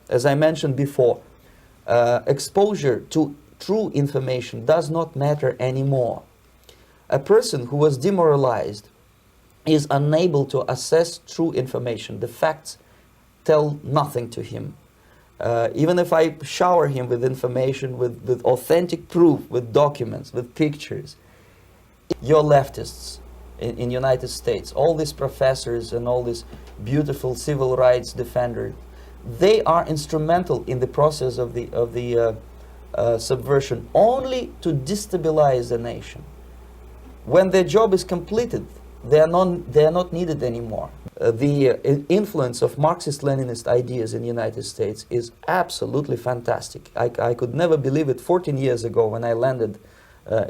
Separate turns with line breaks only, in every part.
As I mentioned before, exposure to true information does not matter anymore. A person who was demoralized is unable to assess true information. The facts tell nothing to him. Even if I shower him with information, with authentic proof, with documents, with pictures, your leftists in United States, all these professors and all these beautiful civil rights defenders, they are instrumental in the process of the subversion only to destabilize the nation. When their job is completed, they are not needed anymore. The influence of Marxist-Leninist ideas in the United States is absolutely fantastic. I could never believe it 14 years ago when I landed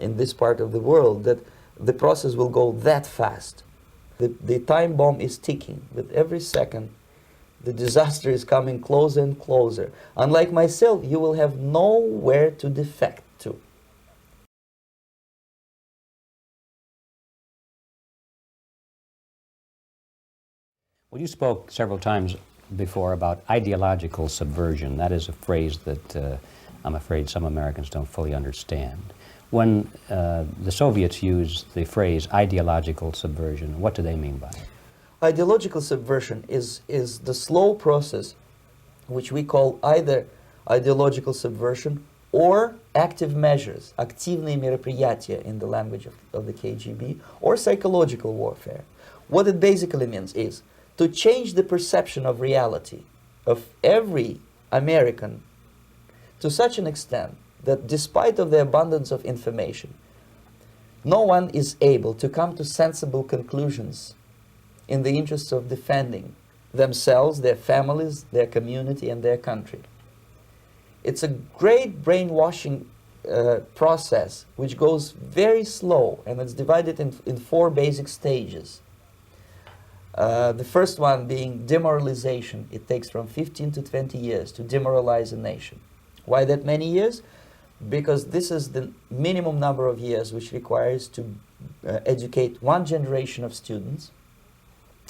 in this part of the world that the process will go that fast. The time bomb is ticking. With every second, the disaster is coming closer and closer. Unlike myself, you will have nowhere to defect to.
Well, you spoke several times before about ideological subversion. That is a phrase that I'm afraid some Americans don't fully understand. When the Soviets used the phrase ideological subversion, what do they mean by it?
Ideological subversion is the slow process which we call either ideological subversion or active measures, активные мероприятия in the language of the KGB, or psychological warfare. What it basically means is to change the perception of reality of every American to such an extent that despite of the abundance of information, no one is able to come to sensible conclusions in the interests of defending themselves, their families, their community, and their country. It's a great brainwashing process which goes very slow, and it's divided in four basic stages. The first one being demoralization. It takes from 15 to 20 years to demoralize a nation. Why that many years? Because this is the minimum number of years which requires to educate one generation of students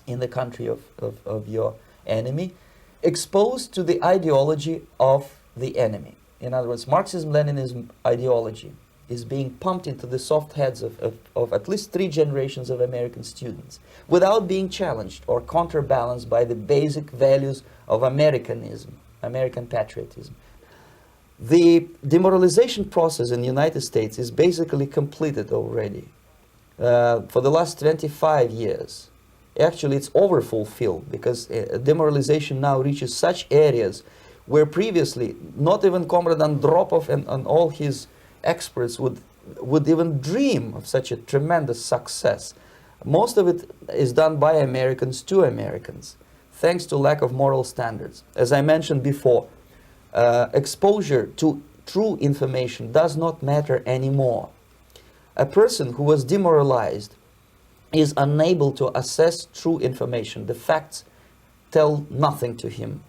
in the country of your enemy, exposed to the ideology of the enemy. In other words, Marxism-Leninism ideology is being pumped into the soft heads of at least 3 generations of American students without being challenged or counterbalanced by the basic values of Americanism, American patriotism. The demoralization process in the United States is basically completed already. For the last 25 years, actually it's overfulfilled, because demoralization now reaches such areas where previously not even Comrade Andropov and all his experts would even dream of such a tremendous success. Most of it is done by Americans to Americans, thanks to lack of moral standards. As I mentioned before, exposure to true information does not matter anymore. A person who was demoralized is unable to assess true information. The facts tell nothing to him.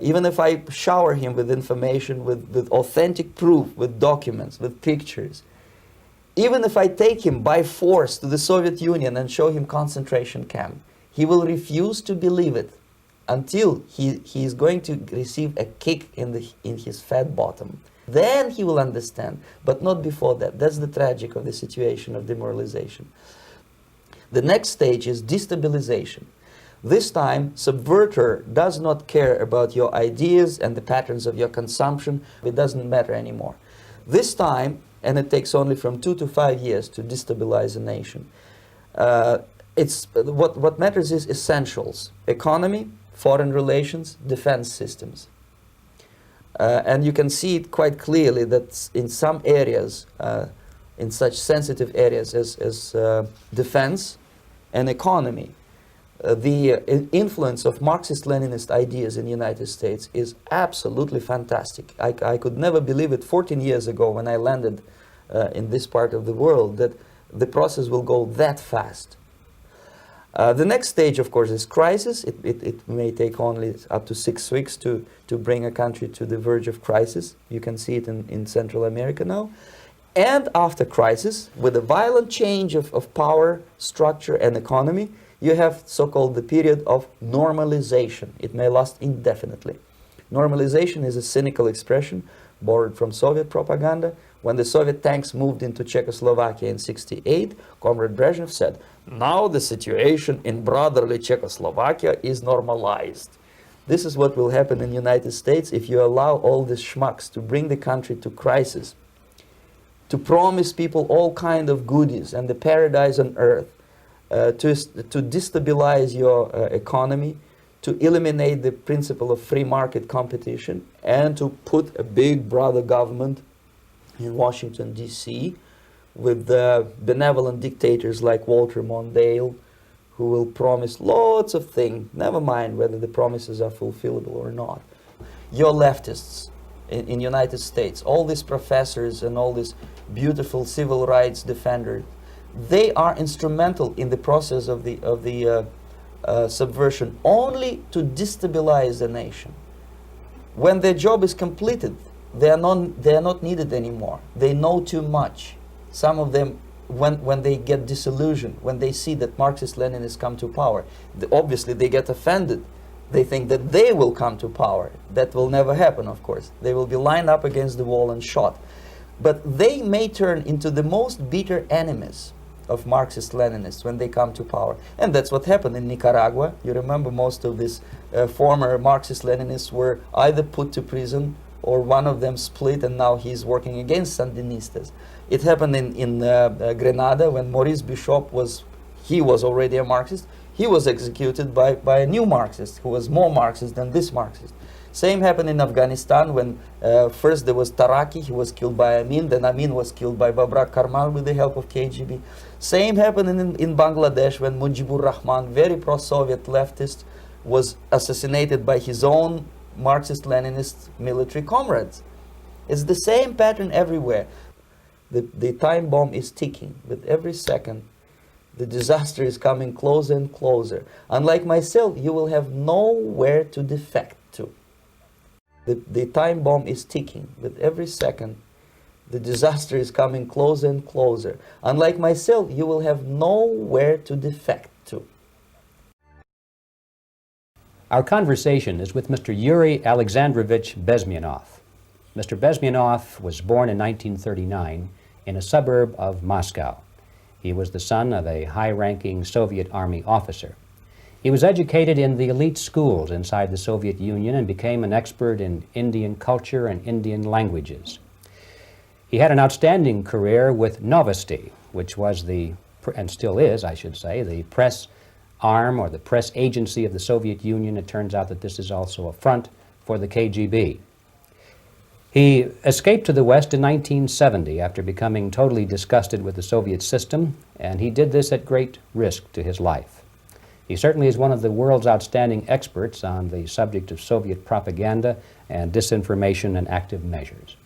Even if I shower him with information, with authentic proof, with documents, with pictures, even if I take him by force to the Soviet Union and show him concentration camp, he will refuse to believe it until he is going to receive a kick in his fat bottom. Then he will understand, but not before that. That's the tragic of the situation of demoralization. The next stage is destabilization. This time, subverter does not care about your ideas and the patterns of your consumption. It doesn't matter anymore. This time, and it takes only from 2 to 5 years to destabilize a nation, what matters is essentials: economy, foreign relations, defense systems. And you can see it quite clearly that in some areas, in such sensitive areas as defense and economy, the influence of Marxist-Leninist ideas in the United States is absolutely fantastic. I could never believe it 14 years ago when I landed in this part of the world that the process will go that fast. The next stage, of course, is crisis. It may take only up to 6 weeks to bring a country to the verge of crisis. You can see it in Central America now. And after crisis, with a violent change of power, structure, and economy, you have so-called the period of normalization. It may last indefinitely. Normalization is a cynical expression borrowed from Soviet propaganda. When the Soviet tanks moved into Czechoslovakia in '68, Comrade Brezhnev said, "Now the situation in brotherly Czechoslovakia is normalized." This is what will happen in the United States if you allow all these schmucks to bring the country to crisis, to promise people all kind of goodies and the paradise on earth, to destabilize your economy, to eliminate the principle of free market competition, and to put a big brother government in Washington, D.C., with benevolent dictators like Walter Mondale, who will promise lots of things, never mind whether the promises are fulfillable or not. Your leftists in United States, all these professors and all these beautiful civil rights defenders, they are instrumental in the process of the subversion only to destabilize the nation. When their job is completed, they are not needed anymore. They know too much. Some of them, when they get disillusioned, when they see that Marxist-Leninists come to power, obviously they get offended. They think that they will come to power. That will never happen, of course. They will be lined up against the wall and shot. But they may turn into the most bitter enemies of Marxist-Leninists when they come to power. And that's what happened in Nicaragua. You remember most of these former Marxist-Leninists were either put to prison or one of them split, and now he's working against Sandinistas. It happened in Grenada when Maurice Bishop was already a Marxist. He was executed by a new Marxist who was more Marxist than this Marxist. Same happened in Afghanistan when first there was Taraki, he was killed by Amin, then Amin was killed by Babrak Karmal with the help of KGB. Same happened in Bangladesh when Mujibur Rahman, very pro-Soviet leftist, was assassinated by his own Marxist-Leninist military comrades. It's the same pattern everywhere. The time bomb is ticking. With every second, the disaster is coming closer and closer. Unlike myself, you will have nowhere to defect to. The time bomb is ticking. With every second, the disaster is coming closer and closer. Unlike myself, you will have nowhere to defect to.
Our conversation is with Mr. Yuri Alexandrovich Bezmenov. Mr. Bezmenov was born in 1939 in a suburb of Moscow. He was the son of a high-ranking Soviet Army officer. He was educated in the elite schools inside the Soviet Union and became an expert in Indian culture and Indian languages. He had an outstanding career with Novosti, which was and still is, I should say, the press arm or the press agency of the Soviet Union. It turns out that this is also a front for the KGB. He escaped to the West in 1970 after becoming totally disgusted with the Soviet system, and he did this at great risk to his life. He certainly is one of the world's outstanding experts on the subject of Soviet propaganda and disinformation and active measures.